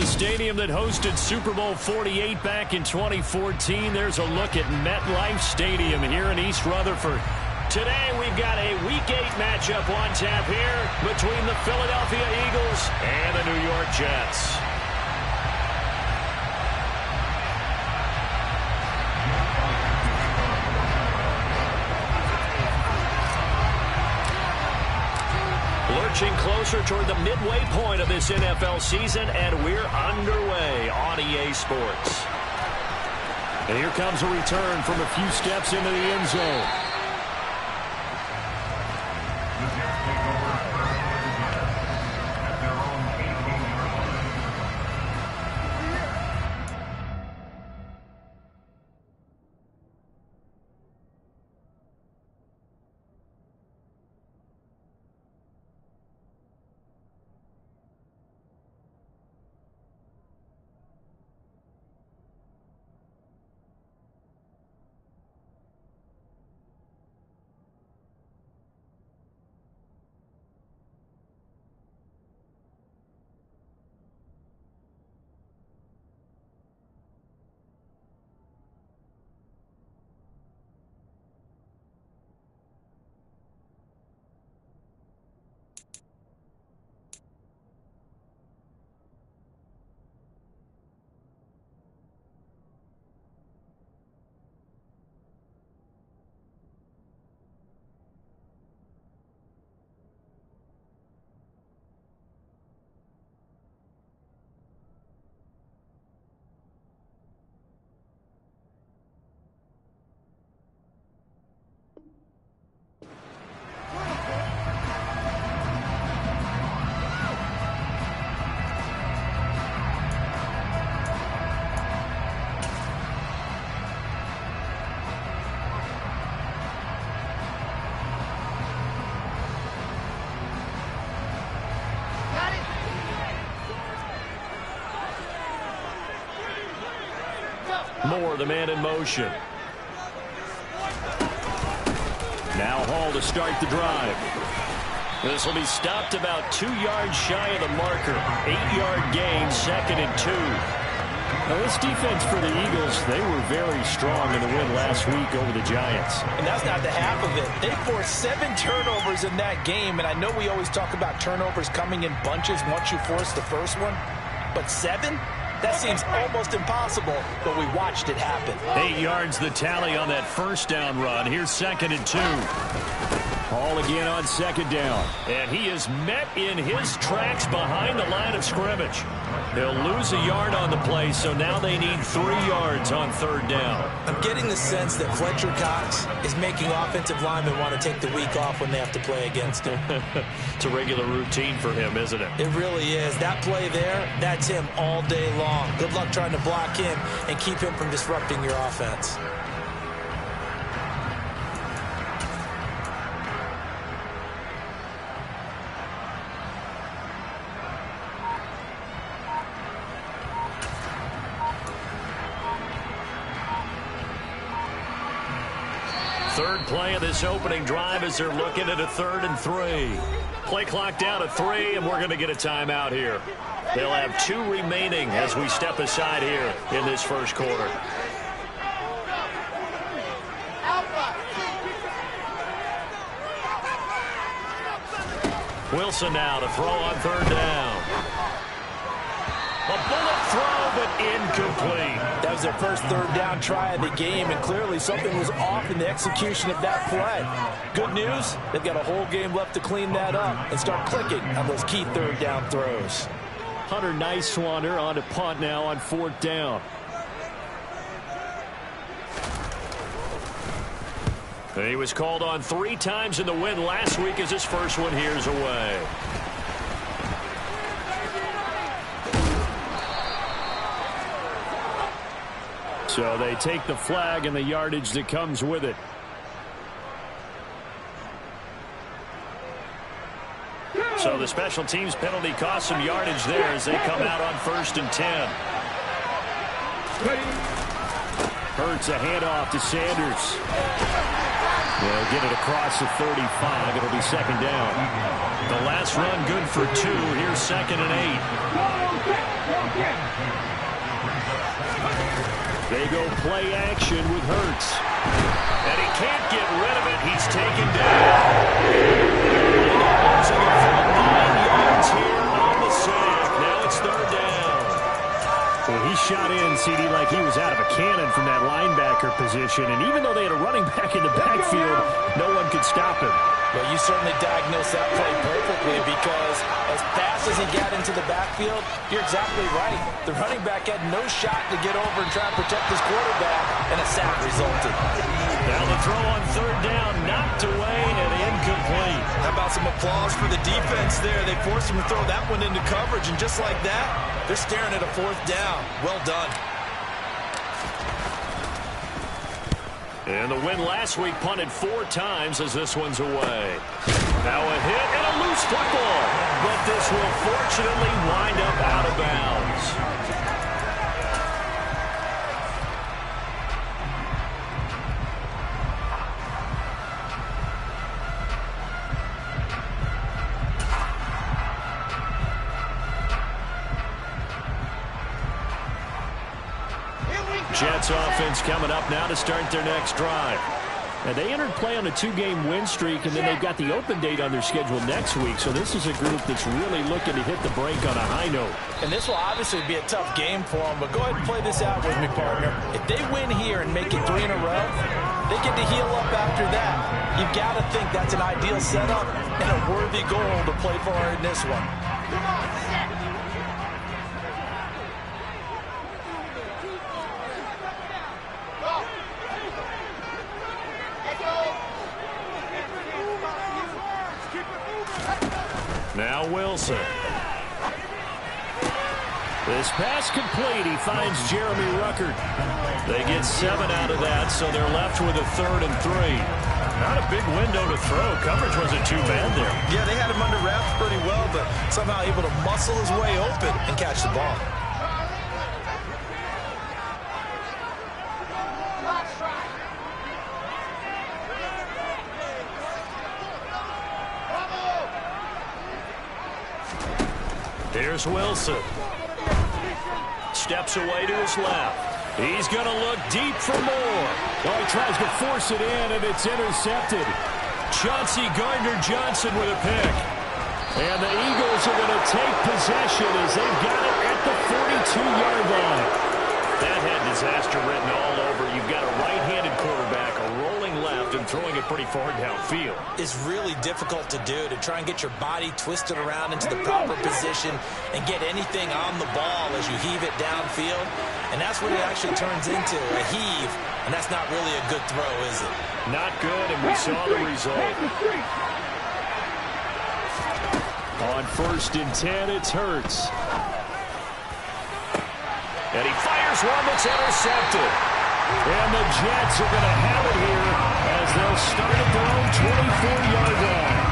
The stadium that hosted Super Bowl 48 back in 2014. There's a look at MetLife Stadium here in East Rutherford. Today we've got a Week 8 matchup on tap here between the Philadelphia Eagles and the New York Jets. Lurching closer toward the midway point of this NFL season, and we're underway on EA Sports. And here comes a return from a few steps into the end zone. Moore, the man in motion. Now Hall to start the drive. This will be stopped about 2 yards shy of the marker. 8-yard gain, 2nd and 2. Now this defense for the Eagles, they were very strong in the win last week over the Giants. And that's not the half of it. They forced 7 turnovers in that game, and I know we always talk about turnovers coming in bunches once you force the first one, but 7? That seems almost impossible, but we watched it happen. 8 yards the tally on that first down run. Here's 2nd and 2. Hall again on 2nd down. And he is met in his tracks behind the line of scrimmage. He'll lose a yard on the play, so now they need 3 yards on 3rd down. I'm getting the sense that Fletcher Cox is making offensive linemen want to take the week off when they have to play against him. It's a regular routine for him, isn't it? It really is. That play there, that's him all day long. Good luck trying to block him and keep him from disrupting your offense. Third play of this opening drive as they're looking at a 3rd and 3. Play clock down to 3, and we're going to get a timeout here. They'll have 2 remaining as we step aside here in this first quarter. Wilson now to throw on 3rd down. A bullet throw, but incomplete. That was their first 3rd down try of the game, and clearly something was off in the execution of that play. Good news, they've got a whole game left to clean that up and start clicking on those key 3rd down throws. Hunter Nicewander on to punt now on 4th down. And he was called on 3 times in the win last week as his first one here's away. So they take the flag and the yardage that comes with it. So the special teams penalty cost some yardage there as they come out on 1st and 10. Hurts a handoff to Sanders. They'll get it across the 35. It'll be 2nd down. The last run good for 2. Here's 2nd and 8. They go play action with Hurts. And he can't get rid of it. He's taken down. Losing it for 9 yards here on the sack. Now it's third down. Well, he shot in, CD, like he was out of a cannon from that linebacker position. And even though they had a running back in the backfield, no one could stop him. Well, you certainly diagnosed that play perfectly because as fast as he got into the backfield, you're exactly right. The running back had no shot to get over and try and protect his quarterback, and a sack resulted. Now the throw on third down, knocked away and incomplete. How about some applause for the defense there? They forced him to throw that one into coverage, and just like that, they're staring at a fourth down. Well done. And the win last week punted 4 times as this one's away. Now a hit and a loose football. But this will fortunately wind up out of bounds. Jets offense coming up now to start their next drive. And they entered play on a 2-game win streak, and then they've got the open date on their schedule next week. So this is a group that's really looking to hit the break on a high note. And this will obviously be a tough game for them, but go ahead and play this out with me, partner. If they win here and make it 3 in a row, they get to heal up after that. You've got to think that's an ideal setup and a worthy goal to play for in this one. Now Wilson. This pass complete. He finds Jeremy Ruckert. They get 7 out of that, so they're left with a 3rd and 3. Not a big window to throw. Coverage wasn't too bad there. Yeah, they had him under wraps pretty well, but somehow able to muscle his way open and catch the ball. Here's Wilson. Steps away to his left. He's going to look deep for more. Oh, he tries to force it in, and it's intercepted. Chauncey Gardner-Johnson with a pick. And the Eagles are going to take possession as they've got it at the 42-yard line. That had disaster written all over. You've got a right-handed quarterback, a rolling left, and throwing it pretty far downfield. It's really difficult to do, to try and get your body twisted around into the proper position and get anything on the ball as you heave it downfield. And that's what it actually turns into, a heave. And that's not really a good throw, is it? Not good, and we saw the result. On 1st and 10, it's Hurts. And he fires one that's intercepted. And the Jets are going to have it here as they'll start at their own 24-yard line.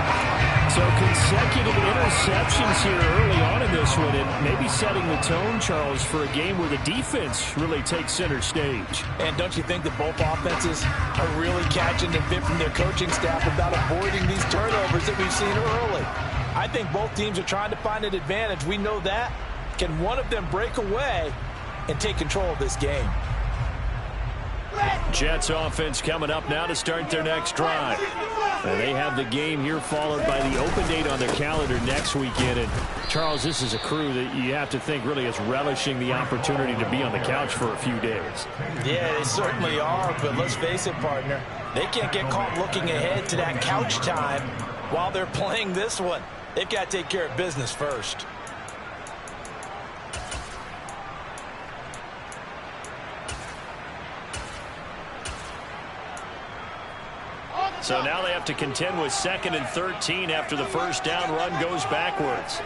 So consecutive interceptions here early on in this one, and maybe setting the tone, Charles, for a game where the defense really takes center stage. And don't you think that both offenses are really catching the bit from their coaching staff about avoiding these turnovers that we've seen early? I think both teams are trying to find an advantage. We know that. Can one of them break away and take control of this game? Jets offense coming up now to start their next drive. And they have the game here followed by the open date on their calendar next weekend. And Charles, this is a crew that you have to think really is relishing the opportunity to be on the couch for a few days. Yeah, they certainly are, but let's face it, partner. They can't get caught looking ahead to that couch time while they're playing this one. They've got to take care of business first. So now they have to contend with 2nd and 13 after the first down run goes backwards.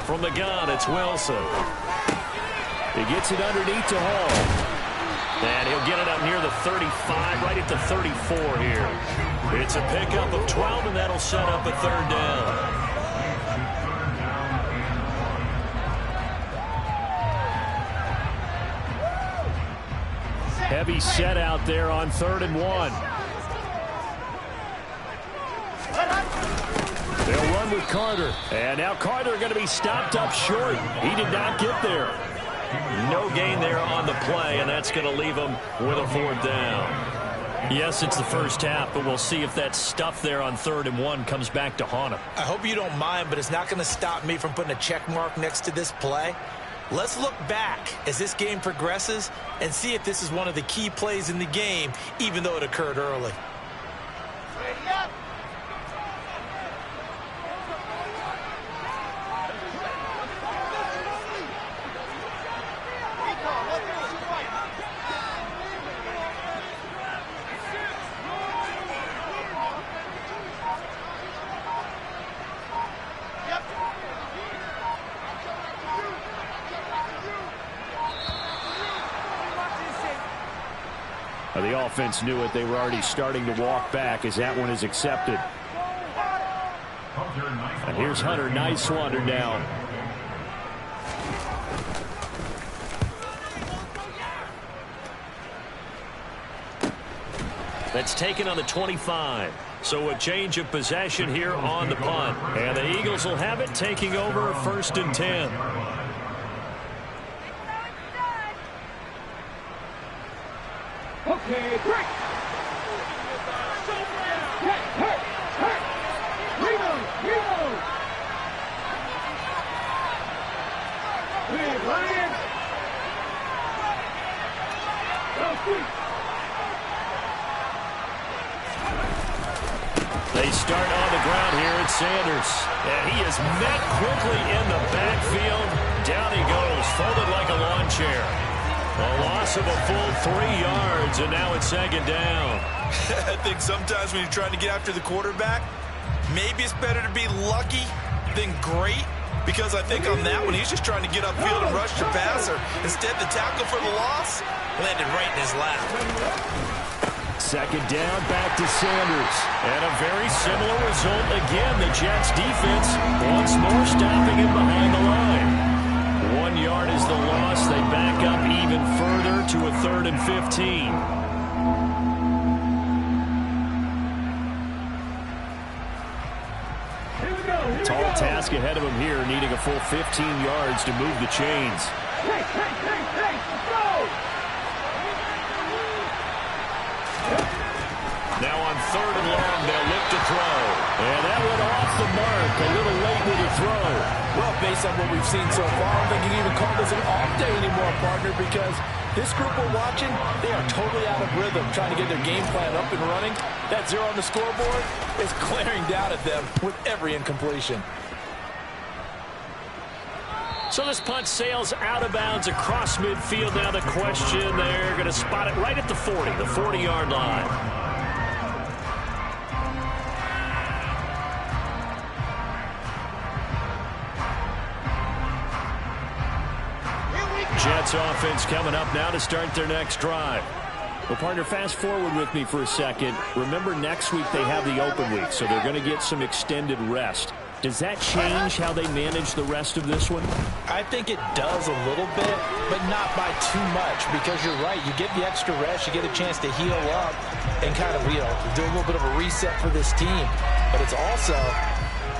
From the gun, it's Wilson. He gets it underneath to Hall. And he'll get it up near the 35, right at the 34 here. It's a pickup of 12, and that'll set up a 3rd down. Heavy set out there on 3rd and 1. run with Carter. And now Carter going to be stopped up short. He did not get there. No gain there on the play, and that's going to leave him with a 4th down. Yes, it's the first half, but we'll see if that stuff there on 3rd and 1 comes back to haunt him. I hope you don't mind, but it's not going to stop me from putting a check mark next to this play. Let's look back as this game progresses and see if this is one of the key plays in the game, even though it occurred early. The offense knew it. They were already starting to walk back as that one is accepted. And here's Hunter. Nice wander down. That's taken on the 25. So a change of possession here on the punt. And the Eagles will have it, taking over 1st and 10. Okay, break. Reload. Clear, Ryan. Go, quick. They start on the ground here at Sanders. And he is met quickly in the backfield. Down he goes, folded like a lawn chair. A loss of a full 3 yards, and now it's 2nd down. I think sometimes when you're trying to get after the quarterback, maybe it's better to be lucky than great, because I think on that one, he's just trying to get upfield and rush the passer. Instead, the tackle for the loss landed right in his lap. 2nd down, back to Sanders. And a very similar result again. The Jets defense once more stopping him behind the line. 1 yard is the loss. They back up even further to a 3rd and 15. Tall task ahead of him here, needing a full 15 yards to move the chains. Hey, go! Now on 3rd and long, they'll look to throw. And that went off the mark. A little late with the throw. Well, based on what we've seen so far, I don't think you can even call this an off day anymore, partner, because this group we're watching, they are totally out of rhythm, trying to get their game plan up and running. That 0 on the scoreboard is glaring down at them with every incompletion. So this punt sails out of bounds across midfield. Now the question, they're going to spot it right at the 40, the 40-yard line. Jets offense coming up now to start their next drive. Well, partner, fast forward with me for a second. Remember, next week they have the open week, so they're going to get some extended rest. Does that change how they manage the rest of this one? I think it does a little bit, but not by too much, because you're right. You get the extra rest. You get a chance to heal up and kind of, do a little bit of a reset for this team. But it's also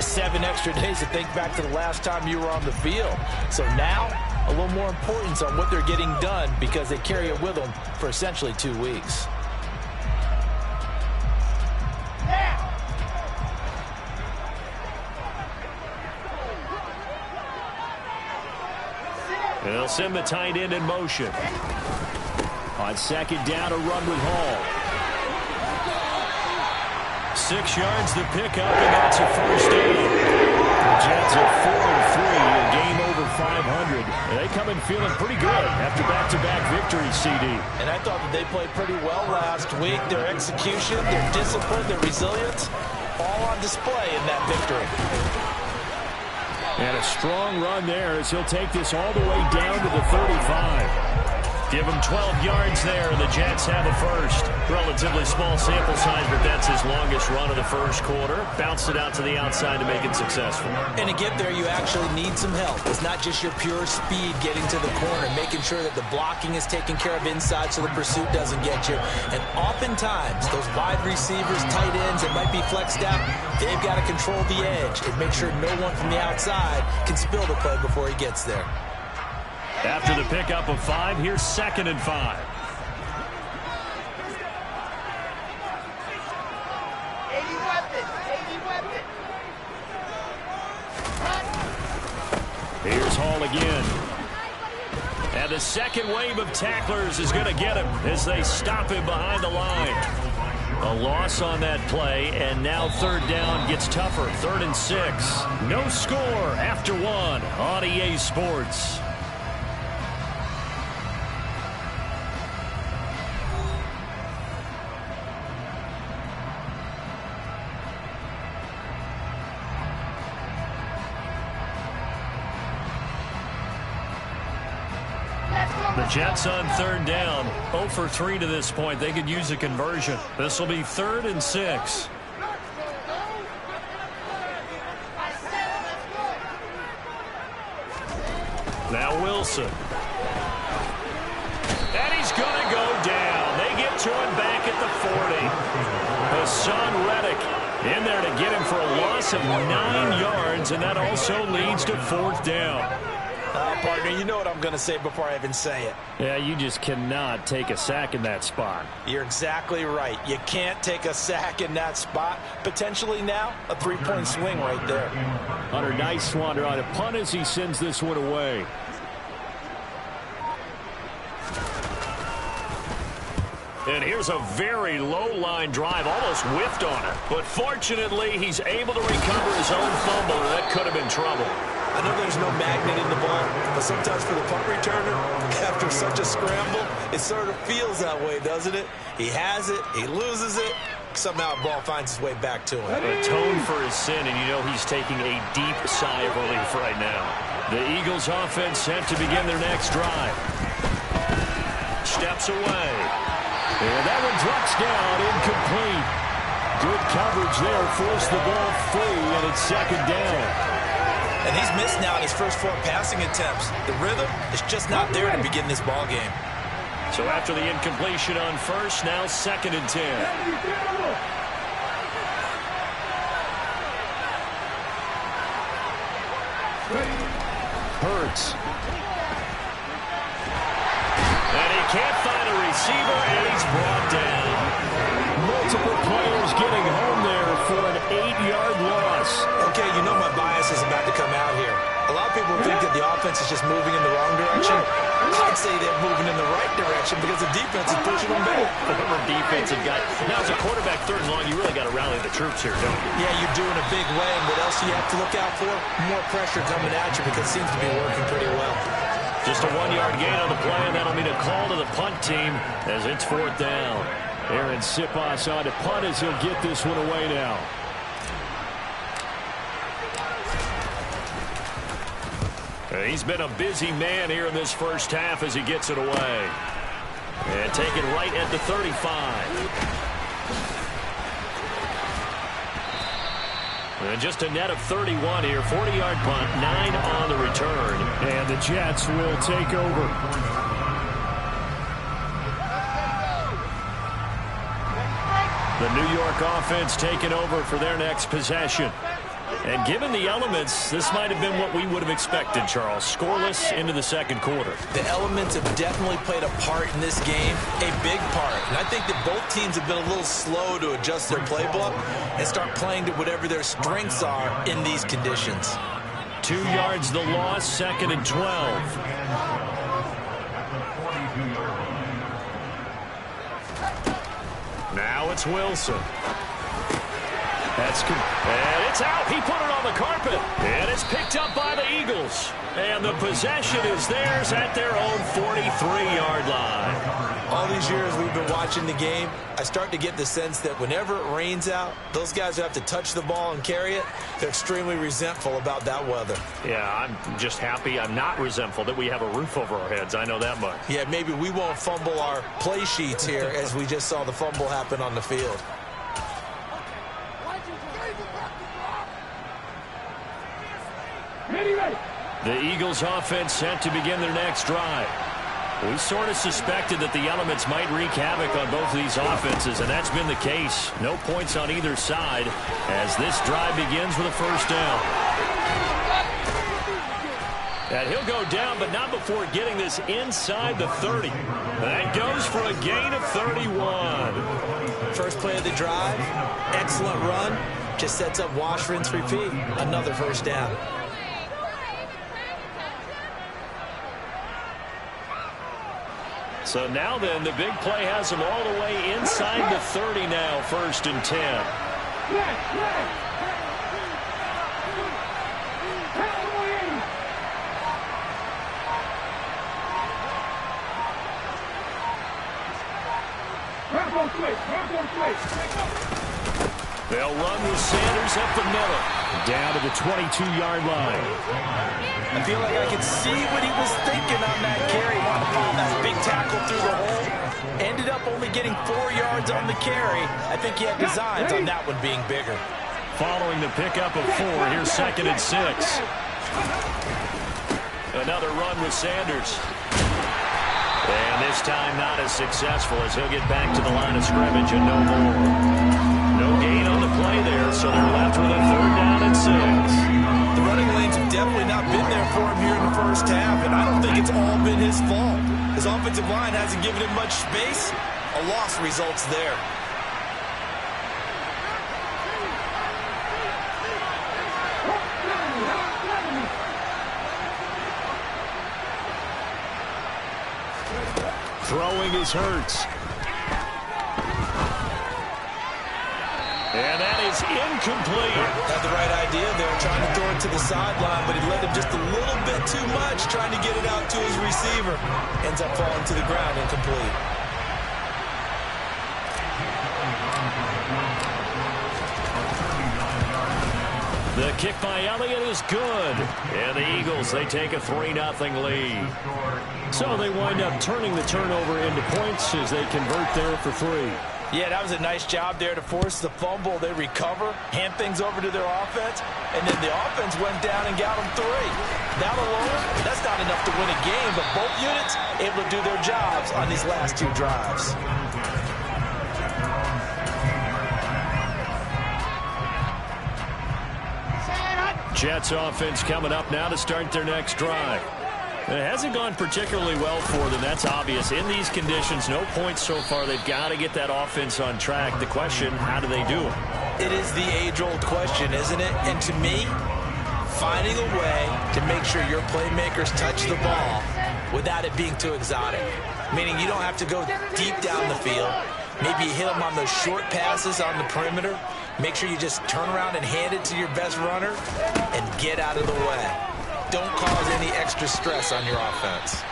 7 extra days to think back to the last time you were on the field. So now, a little more importance on what they're getting done, because they carry it with them for essentially 2 weeks. And they'll send the tight end in motion. On 2nd down, a run with Hall. 6 yards the pickup, and that's a 1st down. The Jets are 4-3, a game over 500. And they come in feeling pretty good after back-to-back victories, CD. And I thought that they played pretty well last week. Their execution, their discipline, their resilience, all on display in that victory. And a strong run there as he'll take this all the way down to the 35. Give him 12 yards there, and the Jets have a first. Relatively small sample size, but that's his longest run of the first quarter. Bounced it out to the outside to make it successful. And to get there, you actually need some help. It's not just your pure speed getting to the corner, making sure that the blocking is taken care of inside so the pursuit doesn't get you. And oftentimes, those wide receivers, tight ends that might be flexed out, they've got to control the edge and make sure no one from the outside can spill the play before he gets there. After the pickup of 5, here's 2nd and 5. Here's Hall again. And the second wave of tacklers is going to get him as they stop him behind the line. A loss on that play, and now 3rd down gets tougher. 3rd and 6. No score after 1 on EA Sports. The Jets on 3rd down, 0 for 3 to this point. They could use a conversion. This will be 3rd and 6. Now Wilson. And he's going to go down. They get to him back at the 40. Hassan Reddick in there to get him for a loss of 9 yards, and that also leads to 4th down. Partner, you know what I'm going to say before I even say it. Yeah, you just cannot take a sack in that spot. You're exactly right. You can't take a sack in that spot. Potentially now, a 3-point swing right there. Hunter, nice wander on a punt as he sends this one away. And here's a very low-line drive, almost whiffed on it. But fortunately, he's able to recover his own fumble, and that could have been trouble. I know there's no magnet in the ball, but sometimes for the punt returner, after such a scramble, it sort of feels that way, doesn't it? He has it, he loses it, somehow the ball finds its way back to him. Atone for his sin, and you know he's taking a deep sigh of relief right now. The Eagles offense set to begin their next drive. Steps away. And that one drops down, incomplete. Good coverage there, forced the ball free, and it's 2nd down. And he's missed now in his first 4 passing attempts. The rhythm is just not there to begin this ball game. So after the incompletion on 1st, now 2nd and 10. Hurts. And he can't find a receiver, and he's brought down. Multiple players getting home there for an 8-yard loss. Okay, you know my bias is about to come out here. A lot of people think that the offense is just moving in the wrong direction. I'd say they're moving in the right direction because the defense is pushing them back. Former defensive guy. Now, as a quarterback 3rd and long, you really got to rally the troops here, don't you? Yeah, you do in a big way. And what else do you have to look out for? More pressure coming at you because it seems to be working pretty well. Just a 1-yard gain on the play, and that'll mean a call to the punt team as it's 4th down. Aaron Sipas on to punt as he'll get this one away now. He's been a busy man here in this first half as he gets it away. And taken right at the 35. And just a net of 31 here. 40-yard punt, 9 on the return. And the Jets will take over. The New York offense taking over for their next possession. And given the elements, this might have been what we would have expected, Charles. Scoreless into the 2nd quarter. The elements have definitely played a part in this game, a big part. And I think that both teams have been a little slow to adjust their playbook and start playing to whatever their strengths are in these conditions. 2 yards the loss, 2nd and 12. Now it's Wilson. And it's out. He put it on the carpet. And it's picked up by the Eagles. And the possession is theirs at their own 43-yard line. All these years we've been watching the game, I start to get the sense that whenever it rains out, those guys who have to touch the ball and carry it, they're extremely resentful about that weather. Yeah, I'm just happy I'm not resentful that we have a roof over our heads. I know that much. Yeah, maybe we won't fumble our play sheets here as we just saw the fumble happen on the field. The Eagles offense set to begin their next drive. We sort of suspected that the elements might wreak havoc on both of these offenses, and that's been the case. No points on either side as this drive begins with a first down. And he'll go down, but not before getting this inside the 30. That goes for a gain of 31. First play of the drive, excellent run. Just sets up wash, rinse, repeat. Another first down. So now then, the big play has him all the way inside the 30 now, 1st and 10. They'll run with Sanders up the middle, down to the 22-yard line. I feel like I could see what he was thinking on that carry. Wanted to follow that big tackle through the hole. Ended up only getting 4 yards on the carry. I think he had designs on that one being bigger. Following the pickup of 4, here's 2nd and 6. Another run with Sanders. And this time not as successful as he'll get back to the line of scrimmage and no more. No gain on the play there, so they're left with a 3rd down and 6. The running lanes have definitely not been there for him here in the first half, and I don't think it's all been his fault. His offensive line hasn't given him much space. A loss results there. Throwing is Hurts. And that is incomplete. Had the right idea there, trying to throw it to the sideline, but he led him just a little bit too much, trying to get it out to his receiver. Ends up falling to the ground, incomplete. The kick by Elliott is good. And the Eagles, they take a 3-0 lead. So they wind up turning the turnover into points as they convert there for 3. Yeah, that was a nice job there to force the fumble. They recover, hand things over to their offense, and then the offense went down and got them 3. That alone, that's not enough to win a game, but both units able to do their jobs on these last 2 drives. Jets offense coming up now to start their next drive. It hasn't gone particularly well for them. That's obvious. In these conditions, no points so far. They've got to get that offense on track. The question, how do they do it? It is the age-old question, isn't it? And to me, finding a way to make sure your playmakers touch the ball without it being too exotic. Meaning you don't have to go deep down the field. Maybe you hit them on those short passes on the perimeter. Make sure you just turn around and hand it to your best runner and get out of the way. Don't cause any extra stress on your offense.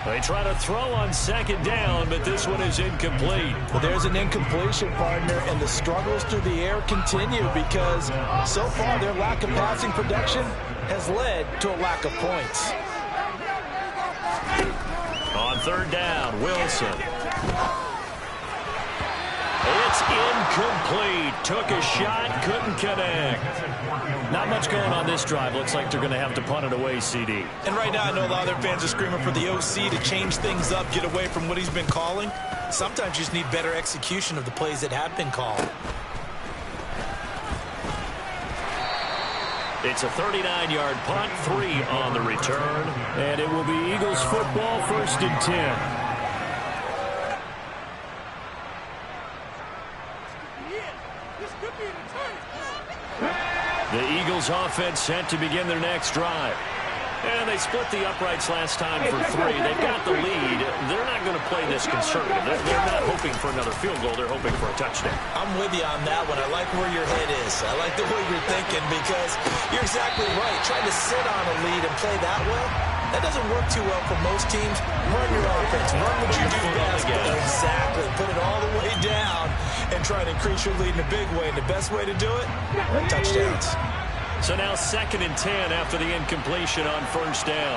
They try to throw on 2nd down, but this one is incomplete. Well, there's an incompletion, partner, and the struggles through the air continue because so far their lack of passing production has led to a lack of points. On 3rd down, Wilson. It's incomplete. Took a shot, couldn't connect. Not much going on this drive. Looks like they're going to have to punt it away, CD. And right now I know a lot of their fans are screaming for the OC to change things up, get away from what he's been calling. Sometimes you just need better execution of the plays that have been called. It's a 39-yard punt, 3 on the return. And it will be Eagles football, 1st and 10. The Eagles offense set to begin their next drive. And they split the uprights last time for 3. They've got the lead. They're not going to play this conservative. They're not hoping for another field goal. They're hoping for a touchdown. I'm with you on that one. I like where your head is. I like the way you're thinking because you're exactly right. Trying to sit on a lead and play that way, that doesn't work too well for most teams. Run your offense. Run what you do best. Exactly. Put it all the way down and try to increase your lead in a big way. And the best way to do it, touchdowns. So now 2nd and 10 after the incompletion on first down.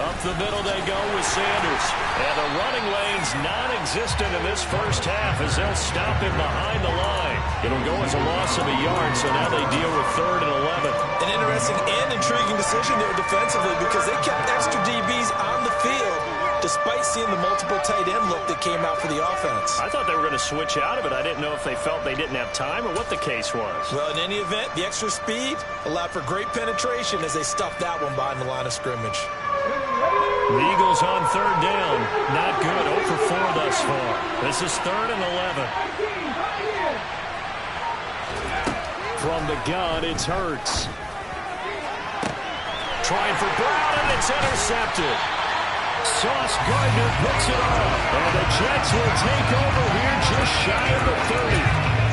Up the middle they go with Sanders. And the running lane's non-existent in this first half as they'll stop him behind the line. It'll go as a loss of a yard, so now they deal with 3rd and 11. An interesting and intriguing decision there defensively because they kept extra DBs on the field despite seeing the multiple tight end look that came out for the offense. I thought they were going to switch out of it. I didn't know if they felt they didn't have time or what the case was. Well, in any event, the extra speed allowed for great penetration as they stuffed that one behind the line of scrimmage. The Eagles on 3rd down. Not good. 0 for 4 thus far. This is 3rd and 11. From the gun, it's Hurts. Trying for Brown, and it's intercepted. Sauce Gardner picks it off. And the Jets will take over here just shy of the 30.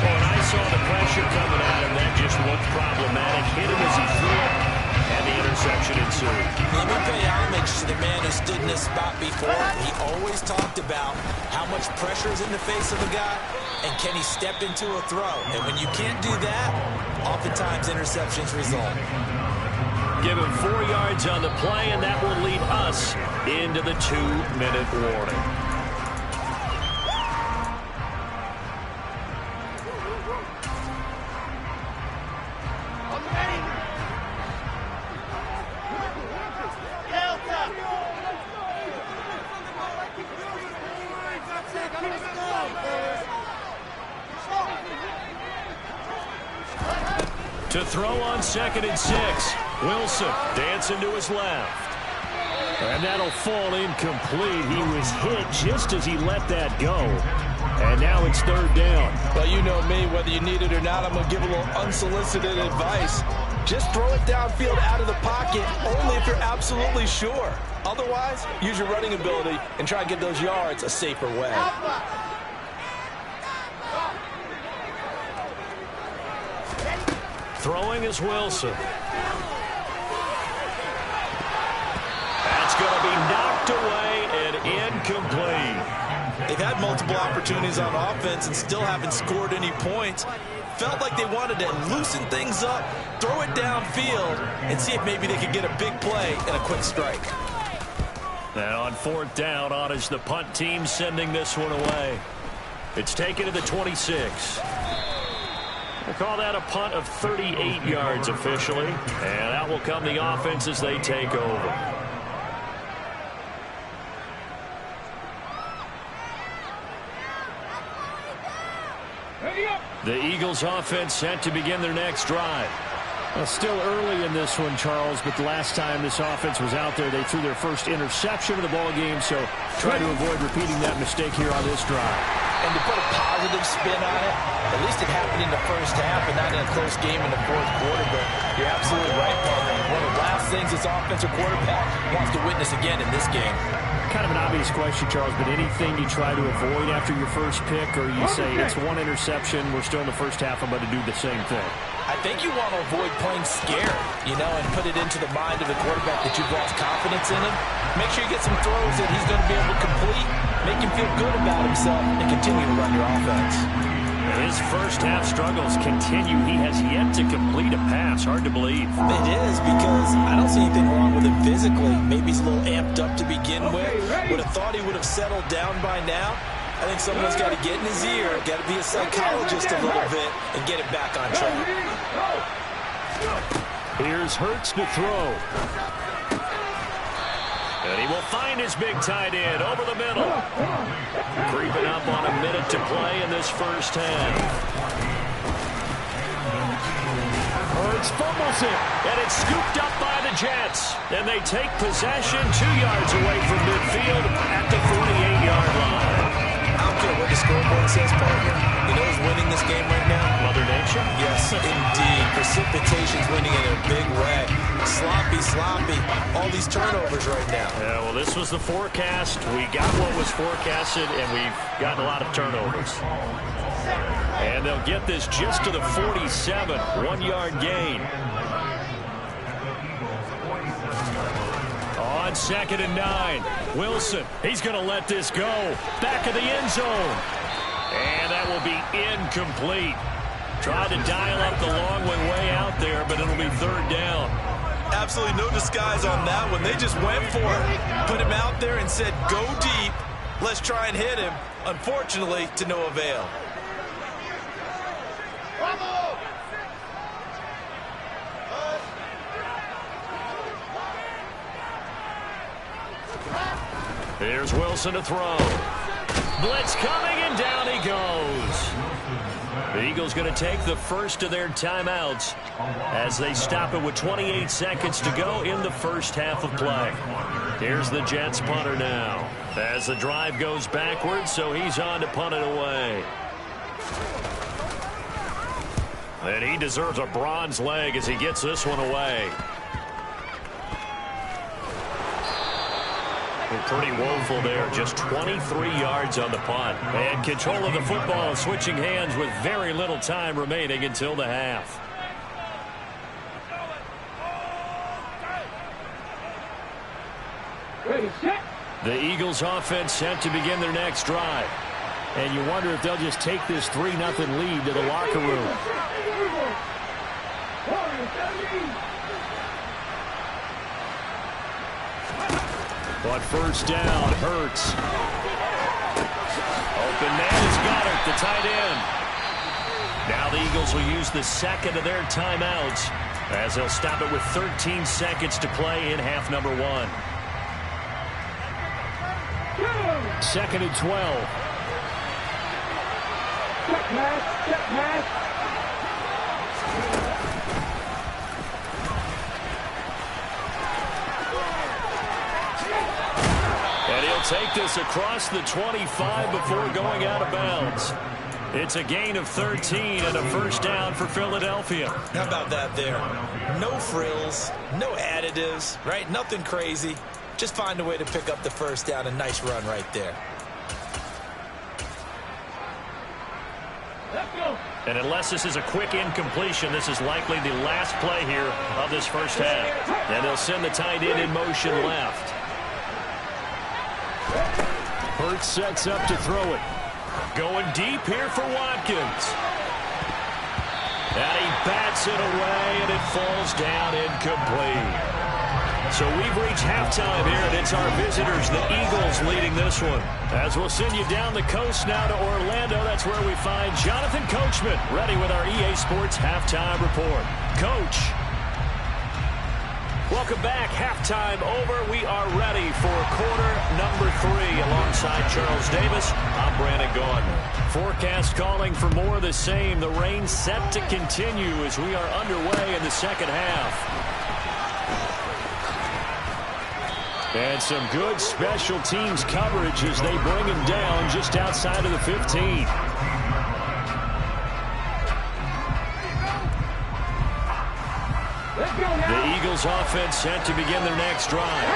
When I saw the pressure coming at him, that just looked problematic. Hit him as he threw it, and the interception ensued. Let me pay homage to the man who stood in this spot before. He always talked about how much pressure is in the face of a guy, and can he step into a throw. And when you can't do that, oftentimes interceptions result. Give him 4 yards on the play, and that will lead us into the 2-minute warning. To throw on 2nd and 6. Wilson dancing to his left. And that'll fall incomplete. He was hit just as he let that go. And now it's 3rd down. Well, you know me, whether you need it or not, I'm going to give a little unsolicited advice. Just throw it downfield out of the pocket only if you're absolutely sure. Otherwise, use your running ability and try and get those yards a safer way. Throwing is Wilson. That's going to be knocked away and incomplete. They've had multiple opportunities on offense and still haven't scored any points. Felt like they wanted to loosen things up, throw it downfield, and see if maybe they could get a big play and a quick strike. And on 4th down, on is the punt team sending this one away. It's taken to the 26. We'll call that a punt of 38 yards officially. And out will come the offense as they take over. The Eagles offense set to begin their next drive. Well, still early in this one, Charles, but the last time this offense was out there, they threw their first interception of the ball game, so try to avoid repeating that mistake here on this drive. And to put a positive spin on it, at least it happened in the first half and not in a close game in the 4th quarter, but you're absolutely right, partner. One of the last things this offensive quarterback wants to witness again in this game. Kind of an obvious question, Charles, but anything you try to avoid after your first pick, or you say it's one interception, we're still in the first half, I'm going to do the same thing? I think you want to avoid playing scared, you know, and put it into the mind of the quarterback that you've lost confidence in him. Make sure you get some throws that he's going to be able to complete, make him feel good about himself, and continue to run your offense. His first half struggles continue. He has yet to complete a pass. Hard to believe. It is, because I don't see anything wrong with him physically. Maybe he's a little amped up to begin with. Would have thought he would have settled down by now. I think someone's got to get in his ear, got to be a psychologist a little bit, and get it back on track. Here's Hurts to throw. And he will find his big tight end over the middle. Creeping up on a minute to play in this first half. Hurts fumbles it, and it's scooped up by the Jets. And they take possession 2 yards away from midfield at the 48-yard line. I don't care what the scoreboard says, partner. You know who's winning this game right now? Mother Nature? Yes, indeed. For precipitation's winning in a big way. Sloppy, all these turnovers right now. Yeah, well, this was the forecast. We got what was forecasted, and we've gotten a lot of turnovers. And they'll get this just to the 47, 1-yard gain. On 2nd and 9, Wilson, he's going to let this go. Back of the end zone. And that will be incomplete. Tried to dial up the long way out there, but it'll be 3rd down. Absolutely no disguise on that one. They just went for it, put him out there and said, go deep. Let's try and hit him. Unfortunately, to no avail. Here's Wilson to throw. Blitz coming, and down he goes. The Eagles going to take the first of their timeouts as they stop it with 28 seconds to go in the first half of play. Here's the Jets punter now as the drive goes backwards, so he's on to punt it away. And he deserves a bronze leg as he gets this one away. Pretty woeful there. Just 23 yards on the punt. And control of the football, switching hands with very little time remaining until the half. Ready, set. The Eagles offense set to begin their next drive. And you wonder if they'll just take this 3-0 lead to the locker room. On 1st down, Hurts. Open man is Goddard, the tight end. Now the Eagles will use the 2nd of their timeouts as they'll stop it with 13 seconds to play in half number 1. 2nd and 12. Check pass. Take this across the 25 before going out of bounds. It's a gain of 13 and a 1st down for Philadelphia. How about that there? No frills, no additives, right? Nothing crazy. Just find a way to pick up the 1st down. A nice run right there. Let's go. And unless this is a quick incompletion, this is likely the last play here of this first half. And they'll send the tight end in motion left. Hurts sets up to throw it. Going deep here for Watkins. And he bats it away, and it falls down incomplete. So we've reached halftime here, and it's our visitors, the Eagles, leading this one. As we'll send you down the coast now to Orlando, that's where we find Jonathan Coachman, ready with our EA Sports Halftime Report. Coach. Welcome back. Halftime over. We are ready for quarter number 3. Alongside Charles Davis, I'm Brandon Gaudin. Forecast calling for more of the same. The rain set to continue as we are underway in the second half. And some good special teams coverage as they bring him down just outside of the 15. The Eagles offense set to begin their next drive.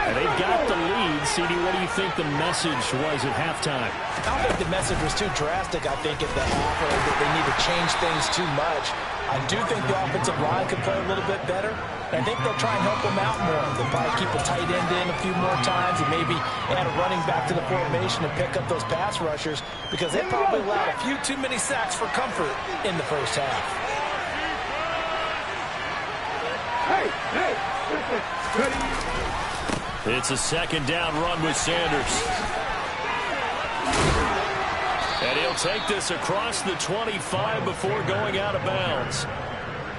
And they've got the lead. CD, what do you think the message was at halftime? I don't think the message was too drastic, I think, at the half, or that they need to change things too much. I do think the offensive line could play a little bit better. I think they'll try and help them out more. They'll probably keep a tight end in a few more times and maybe add a running back to the formation and pick up those pass rushers because they probably allowed a few too many sacks for comfort in the first half. It's a 2nd down run with Sanders. And he'll take this across the 25 before going out of bounds.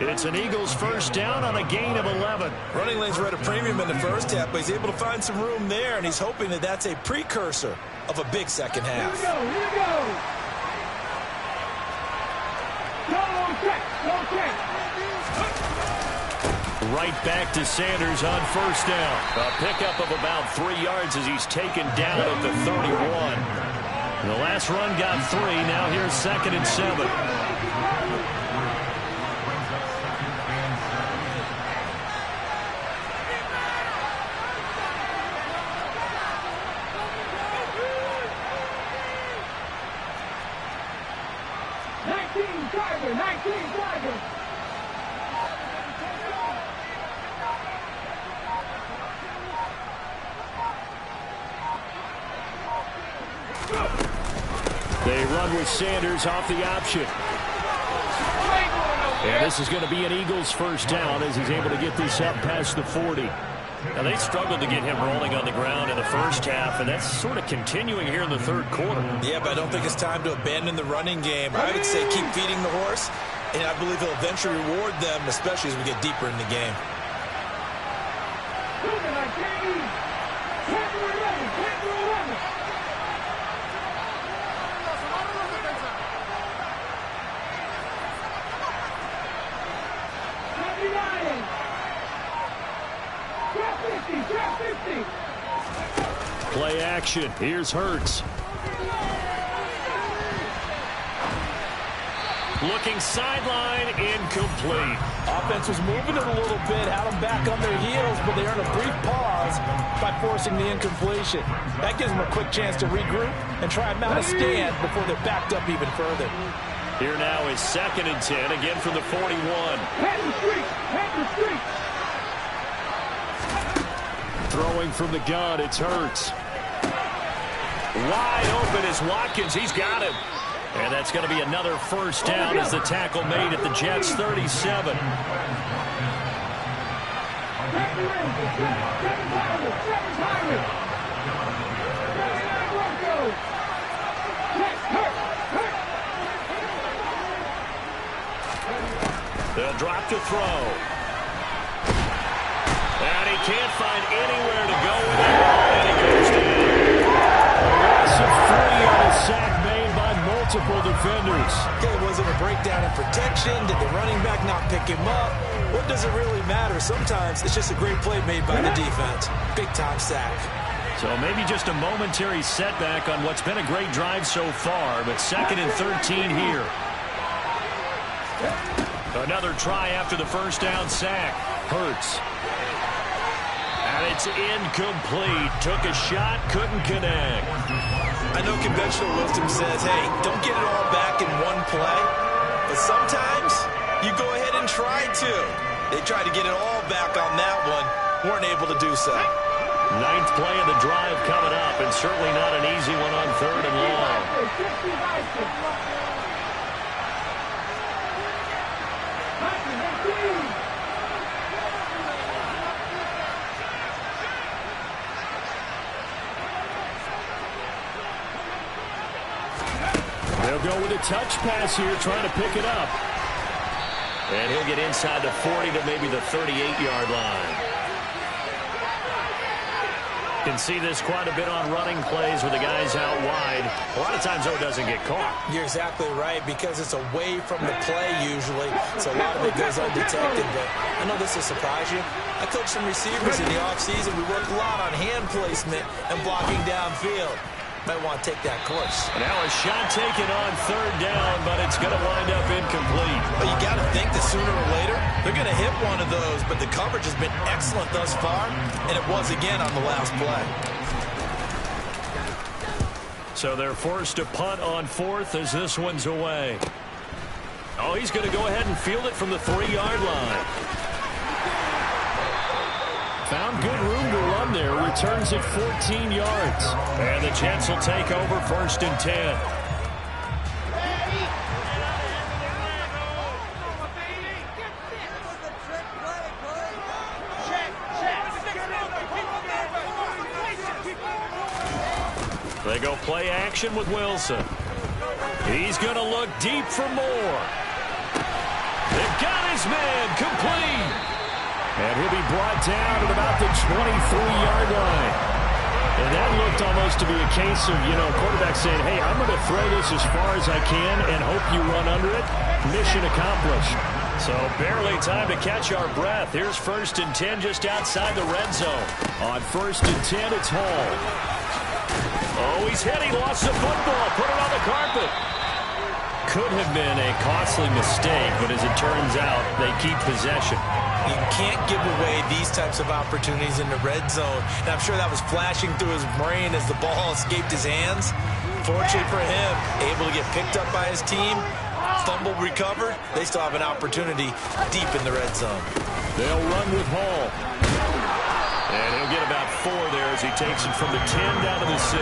It's an Eagles 1st down on a gain of 11. Running lanes were at a premium in the first half, but he's able to find some room there, and he's hoping that that's a precursor of a big second half. Here we go. Go, check. Right back to Sanders on 1st down. A pickup of about 3 yards as he's taken down at the 31. The last run got 3. Now here's 2nd and 7. They run with Sanders off the option. And this is going to be an Eagles first down as he's able to get this up past the 40. Now, they struggled to get him rolling on the ground in the first half, and that's sort of continuing here in the third quarter. Yeah, but I don't think it's time to abandon the running game. I would say keep feeding the horse, and I believe he'll eventually reward them, especially as we get deeper in the game. Play action. Here's Hurts. Looking sideline, incomplete. Offense was moving it a little bit, had them back on their heels, but they earned a brief pause by forcing the incompletion. That gives them a quick chance to regroup and try and mount a stand before they're backed up even further. Here now is 2nd and 10, again from the 41. Throwing from the gun, it's Hurts. Wide open is Watkins. He's got him. And that's going to be another first down as the tackle made at the Jets' 37. They'll drop to throw. And he can't find anywhere to go with it. And he goes down. Loss of 3 on a sack made by multiple defenders. Okay, was it a breakdown in protection? Did the running back not pick him up? What does it really matter? Sometimes it's just a great play made by the defense. Big-time sack. So maybe just a momentary setback on what's been a great drive so far, but 2nd and 13 here. Another try after the first down sack. Hurts. And it's incomplete. Took a shot, couldn't connect. I know conventional wisdom says, hey, don't get it all back in one play. But sometimes you go ahead and try to. They tried to get it all back on that one. Weren't able to do so. 9th play of the drive coming up, and certainly not an easy one on 3rd and long. They'll go with a touch pass here, trying to pick it up. And he'll get inside the 40 to maybe the 38-yard line. Can see this quite a bit on running plays with the guys out wide. A lot of times, though, it doesn't get caught. You're exactly right, because it's away from the play usually, so a lot of it goes undetected. But I know this will surprise you. I coached some receivers in the offseason. We worked a lot on hand placement and blocking downfield. Might want to take that course. Now a shot taken on 3rd down, but it's going to wind up incomplete. But you got to think that sooner or later, they're going to hit one of those. But the coverage has been excellent thus far, and it was again on the last play. So they're forced to punt on 4th as this one's away. Oh, he's going to go ahead and field it from the 3-yard line. Found good room to run there. Returns it 14 yards. And the Jets will take over 1st and 10. They go play action with Wilson. He's going to look deep for more. They've got his man complete. And he'll be brought down at about the 23-yard line. And that looked almost to be a case of, quarterback saying, hey, I'm going to throw this as far as I can and hope you run under it. Mission accomplished. So barely time to catch our breath. Here's 1st and 10 just outside the red zone. On 1st and 10, it's Hall. Oh, he's hit. He lost the football. Put it on the carpet. Could have been a costly mistake, but as it turns out, they keep possession. You can't give away these types of opportunities in the red zone. And I'm sure that was flashing through his brain as the ball escaped his hands. Fortunately for him, able to get picked up by his team. fumble recovered, they still have an opportunity deep in the red zone. They'll run with Hall. And he'll get about 4 there as he takes it from the 10 down to the 6.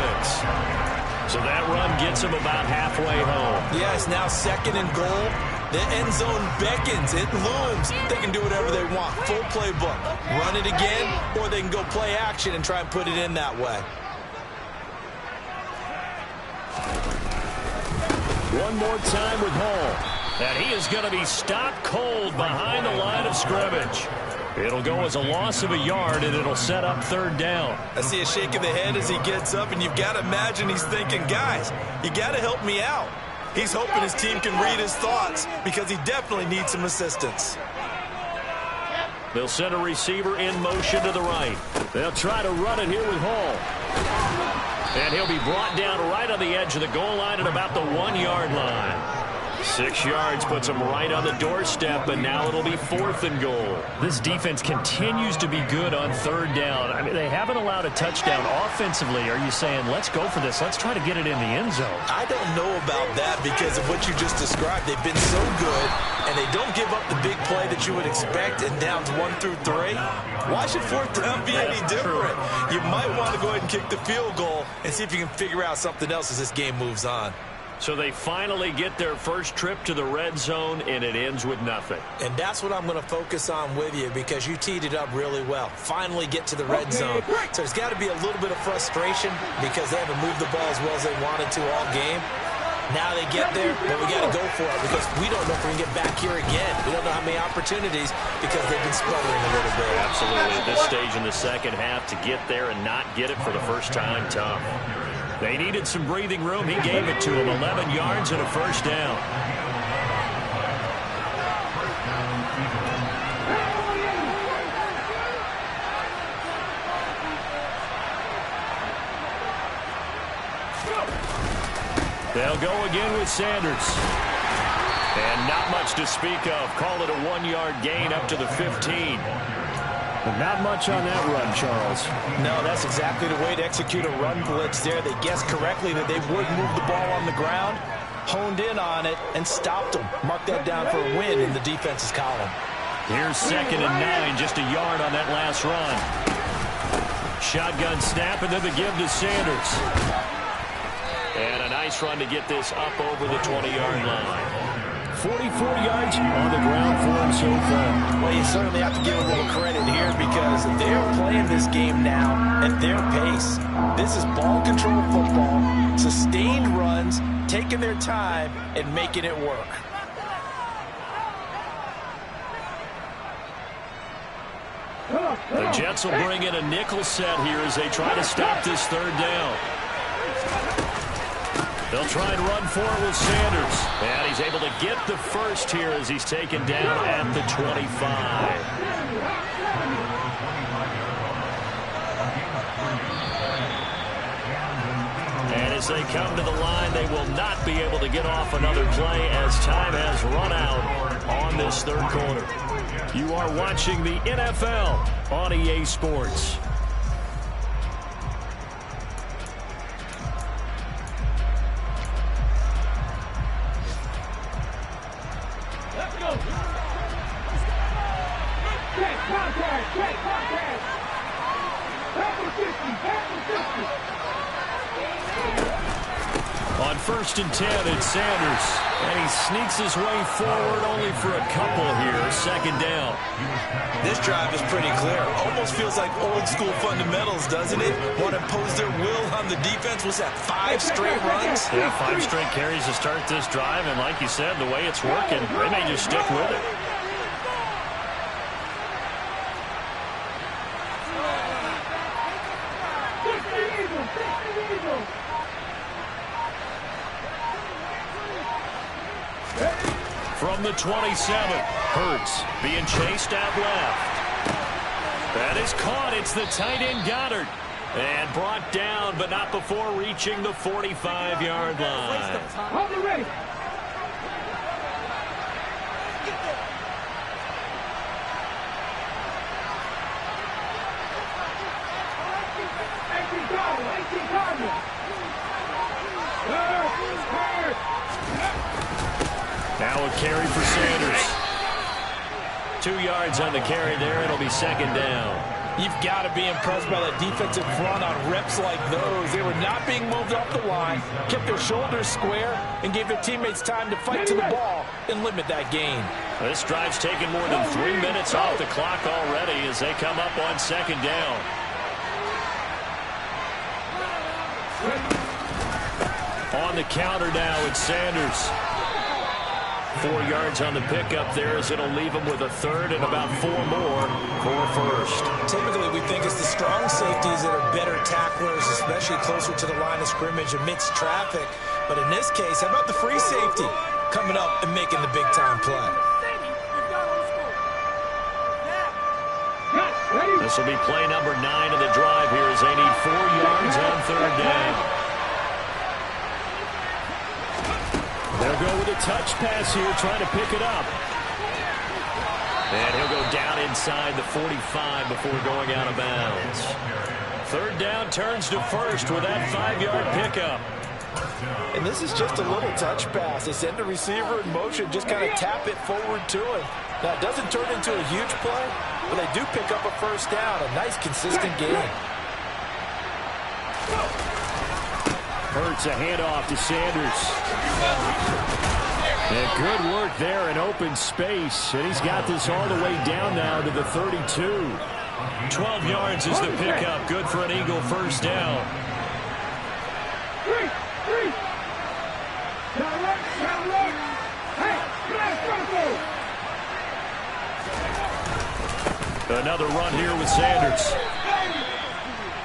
So that run gets him about halfway home. Yeah, it's now 2nd and goal. The end zone beckons. It looms. They can do whatever they want. Full playbook. Run it again, or they can go play action and try and put it in that way. One more time with Hall. And he is going to be stopped cold behind the line of scrimmage. It'll go as a loss of a yard, and it'll set up 3rd down. I see a shake of the head as he gets up, and you've got to imagine he's thinking, guys, you got to help me out. He's hoping his team can read his thoughts because he definitely needs some assistance. They'll send a receiver in motion to the right. They'll try to run it here with Hall. And he'll be brought down right on the edge of the goal line at about the 1-yard line. 6 yards puts him right on the doorstep, and now it'll be 4th and goal. This defense continues to be good on 3rd down. I mean, they haven't allowed a touchdown offensively. Are you saying, let's go for this? Let's try to get it in the end zone. I don't know about that because of what you just described. They've been so good, and they don't give up the big play that you would expect in downs 1 through 3. Why should 4th down be any different? You might want to go ahead and kick the field goal and see if you can figure out something else as this game moves on. So they finally get their first trip to the red zone, and it ends with nothing. And that's what I'm going to focus on with you because you teed it up really well. Finally get to the red zone. So there's got to be a little bit of frustration because they haven't moved the ball as well as they wanted to all game. Now they get there, but we got to go for it because we don't know if we can get back here again. We don't know how many opportunities because they've been sputtering a little bit. Absolutely. At this stage in the second half, to get there and not get it for the first time, tough. They needed some breathing room. He gave it to them. 11 yards and a 1st down. They'll go again with Sanders. And not much to speak of. Call it a 1-yard gain up to the 15. But not much on that run, Charles. No, that's exactly the way to execute a run blitz there. They guessed correctly that they would move the ball on the ground, honed in on it, and stopped them. Mark that down for a win in the defense's column. Here's 2nd and 9, just a yard on that last run. Shotgun snap, and then the give to Sanders. And a nice run to get this up over the 20-yard line. 44 yards on the ground for him so far. Well, you certainly have to give a little credit here because they're playing this game now at their pace. This is ball control football, sustained runs, taking their time and making it work. The Jets will bring in a nickel set here as they try to stop this 3rd down. They'll try and run for it with Sanders. And he's able to get the first here as he's taken down at the 25. And as they come to the line, they will not be able to get off another play as time has run out on this 3rd quarter. You are watching the NFL on EA Sports. On 1st and 10, it's Sanders. And he sneaks his way forward only for a couple here. 2nd down. This drive is pretty clear. Almost feels like old school fundamentals, doesn't it? Want to impose their will on the defense. Was that 5 straight runs? Yeah, 5 straight carries to start this drive. And like you said, the way it's working, they may just stick with it. From the 27, Hurts being chased out left. That is caught. It's the tight end Goddard. And brought down, but not before reaching the 45-yard line. Hold it ready. Now Now a carry for Sanders. 2 yards on the carry there. It'll be second down. You've got to be impressed by that defensive front on reps like those. They were not being moved off the line, kept their shoulders square, and gave their teammates time to fight to the ball and limit that gain. This drive's taken more than 3 minutes off the clock already as they come up on second down. On the counter now, it's Sanders. 4 yards on the pickup there as it'll leave him with a third and about 4 more for first. Typically, we think it's the strong safeties that are better tacklers, especially closer to the line of scrimmage amidst traffic. But in this case, how about the free safety coming up and making the big-time play? This will be play number 9 of the drive here as they need 4 yards on third down. They'll go with a touch pass here, trying to pick it up. And he'll go down inside the 45 before going out of bounds. Third down turns to first with that 5-yard pickup. And this is just a little touch pass. They send the receiver in motion, just kind of tap it forward to him. Now, it doesn't turn into a huge play, but they do pick up a first down. A nice, consistent gain. Hurts a handoff to Sanders. And good work there in open space. And he's got this all the way down now to the 32. 12 yards is the pickup. Good for an Eagle first down. Another run here with Sanders.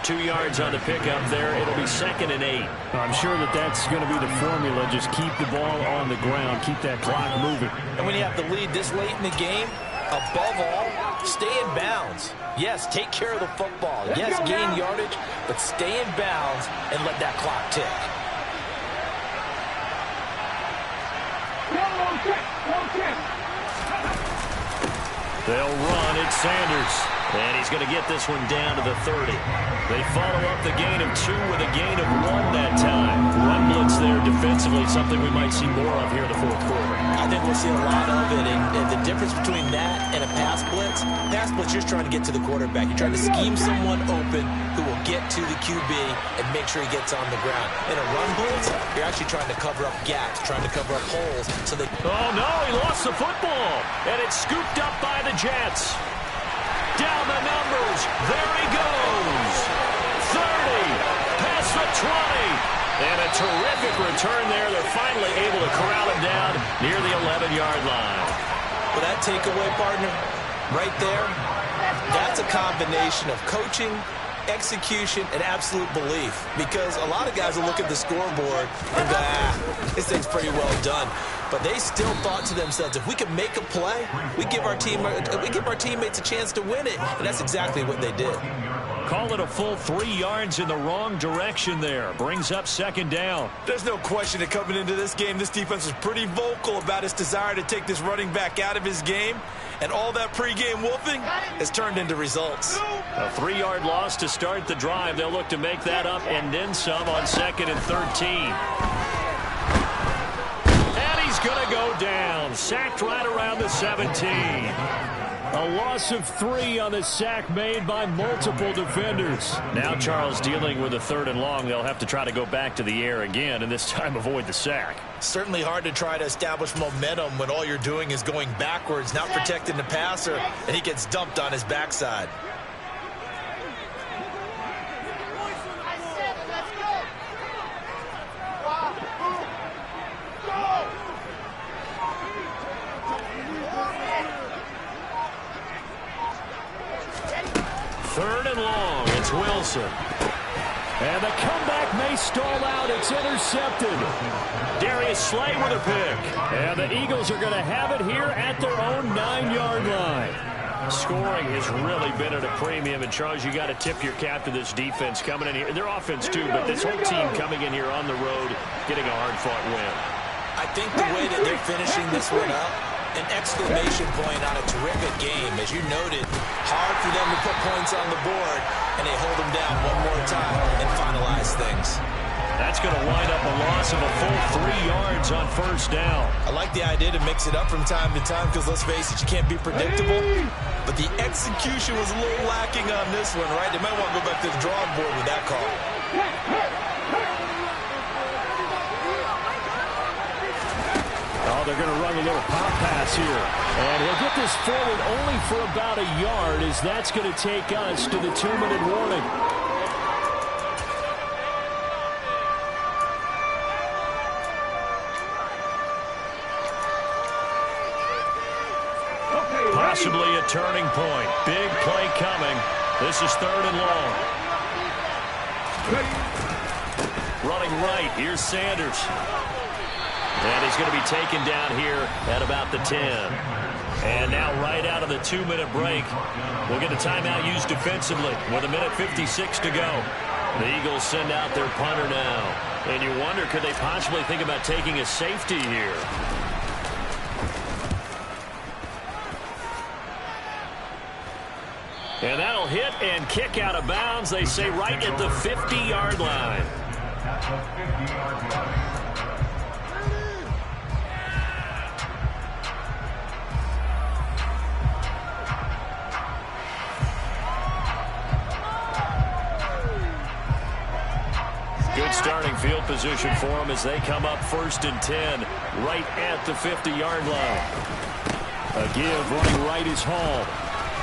2 yards on the pickup there. It'll be second and 8. I'm sure that's going to be the formula. Just keep the ball on the ground. Keep that clock moving. And when you have the lead this late in the game, above all, stay in bounds. Yes, take care of the football. Yes, gain yardage, but stay in bounds and let that clock tick. They'll run. It's Sanders. And he's going to get this one down to the 30. They follow up the gain of 2 with a gain of 1 that time. Run blitz there defensively, something we might see more of here in the fourth quarter. I think we'll see a lot of it. And the difference between that and a pass blitz, you're just trying to get to the quarterback. You're trying to scheme someone open who will get to the QB and make sure he gets on the ground. In a run blitz, you're actually trying to cover up gaps, trying to cover up holes. So they. Oh, no, he lost the football. And it's scooped up by the Jets. Down the numbers. There he goes. 30. Past the 20. And a terrific return there. They're finally able to corral him down near the 11-yard line. Well, that takeaway, partner, right there, that's a combination of coaching, execution, and absolute belief. Because a lot of guys will look at the scoreboard and go, this thing's pretty well done. But they still thought to themselves, if we can make a play, we give our teammates a chance to win it. And that's exactly what they did. Call it a full 3 yards in the wrong direction there. Brings up second down. There's no question that coming into this game, this defense is pretty vocal about its desire to take this running back out of his game. And all that pregame wolfing has turned into results. A 3-yard loss to start the drive. They'll look to make that up and then some on second and 13. Going to go down. Sacked right around the 17. A loss of 3 on the sack made by multiple defenders. Now Charles dealing with a 3rd and long. They'll have to try to go back to the air again and this time avoid the sack. Certainly hard to try to establish momentum when all you're doing is going backwards, not protecting the passer, and he gets dumped on his backside. Third and long. It's Wilson. And the comeback may stall out. It's intercepted. Darius Slay with a pick. And the Eagles are going to have it here at their own 9-yard line. Scoring has really been at a premium. And, Charles, you got to tip your cap to this defense coming in here. Their offense, too, but this whole team coming in here on the road, getting a hard-fought win. I think the way that they're finishing this one up, an exclamation point on a terrific game. As you noted, hard for them to put points on the board, and they hold them down one more time and finalize things. That's going to wind up a loss of a full 3 yards on first down. I like the idea to mix it up from time to time because, let's face it, you can't be predictable. But the execution was a little lacking on this one, right? They might want to go back to the drawing board with that call. Oh, they're going to run a little pop pass here. And he'll get this forward only for about a yard, as that's going to take us to the 2-minute warning. Possibly a turning point. Big play coming. This is 3rd and long. Running right. Here's Sanders. And he's going to be taken down here at about the 10. And now right out of the 2-minute break, we'll get a timeout used defensively with 1:56 to go. The Eagles send out their punter now. And you wonder, could they possibly think about taking a safety here? And that'll hit and kick out of bounds, they say, right at the 50-yard line. Good starting field position for them as they come up 1st and 10, right at the 50-yard line. A give running right is Hall.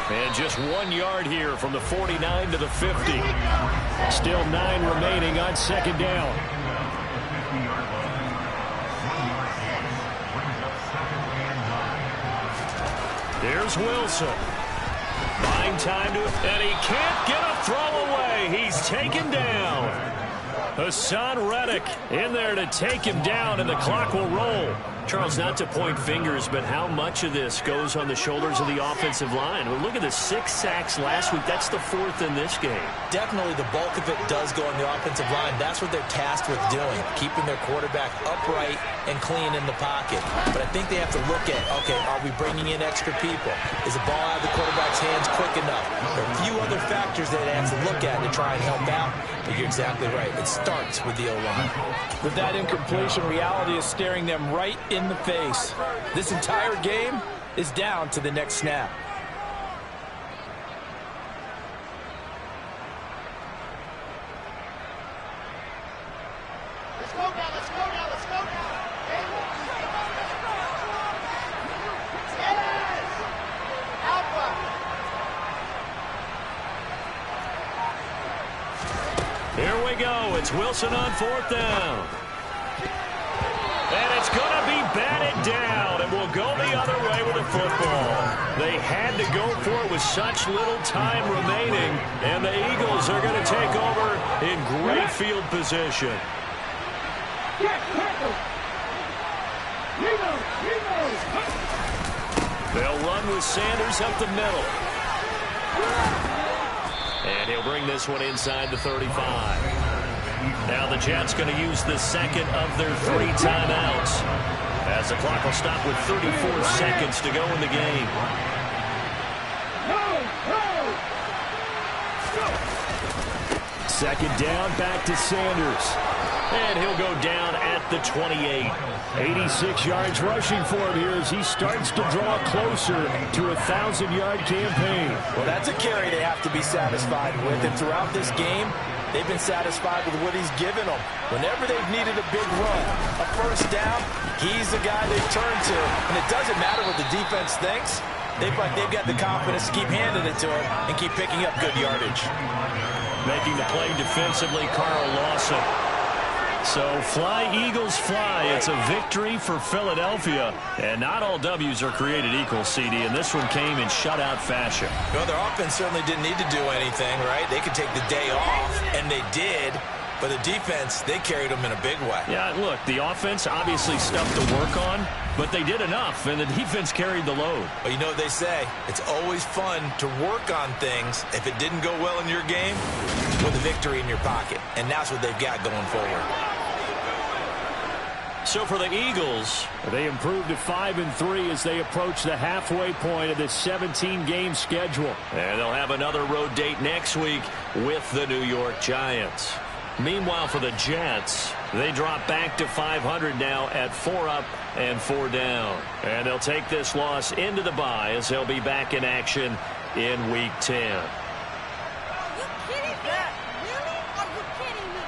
And just 1 yard here from the 49 to the 50. Still 9 remaining on 2nd down. Here's Wilson. Buying time to it, and he can't get a throw away. He's taken down. Hassan Reddick in there to take him down, and the clock will roll. Charles, not to point fingers, but how much of this goes on the shoulders of the offensive line? Well, look at the 6 sacks last week. That's the 4th in this game. Definitely the bulk of it does go on the offensive line. That's what they're tasked with doing, keeping their quarterback upright and clean in the pocket. But I think they have to look at, okay, are we bringing in extra people? Is the ball out of the quarterback's hands quick enough? There are a few other factors that they have to look at to try and help out. But you're exactly right. It starts with the O-line. With that incompletion, reality is staring them right in the face. This entire game is down to the next snap. Let's go now, let's go now, let's go now. Yes! Alpha! Here we go. It's Wilson on 4th down. And it's going to be batted down, and we'll go the other way with the football. They had to go for it with such little time remaining, and the Eagles are going to take over in great field position. They'll run with Sanders up the middle. And he'll bring this one inside the 35. Now the Jets going to use the 2nd of their 3 timeouts, as the clock will stop with 34 seconds to go in the game. 2nd down, back to Sanders. And he'll go down at the 28. 86 yards rushing for him here as he starts to draw closer to a 1,000-yard campaign. Well, that's a carry they have to be satisfied with. And throughout this game, they've been satisfied with what he's given them. Whenever they've needed a big run, a 1st down, he's the guy they turn to. And it doesn't matter what the defense thinks. They've got the confidence to keep handing it to him and keep picking up good yardage. Making the play defensively, Carl Lawson. So fly, Eagles, fly. It's a victory for Philadelphia. And not all W's are created equal, CD, and this one came in shutout fashion. No, their offense certainly didn't need to do anything, right? They could take the day off, and they did. But the defense, they carried them in a big way. Yeah, look, the offense obviously stuff to work on, but they did enough, and the defense carried the load. But you know what they say, it's always fun to work on things if it didn't go well in your game with a victory in your pocket. And that's what they've got going forward. So for the Eagles, they improved to 5-3 as they approach the halfway point of this 17-game schedule. And they'll have another road date next week with the New York Giants. Meanwhile, for the Jets, they drop back to 500 now at 4 up and 4 down. And they'll take this loss into the bye as they'll be back in action in Week 10. Are you kidding me? Really? Are you kidding me?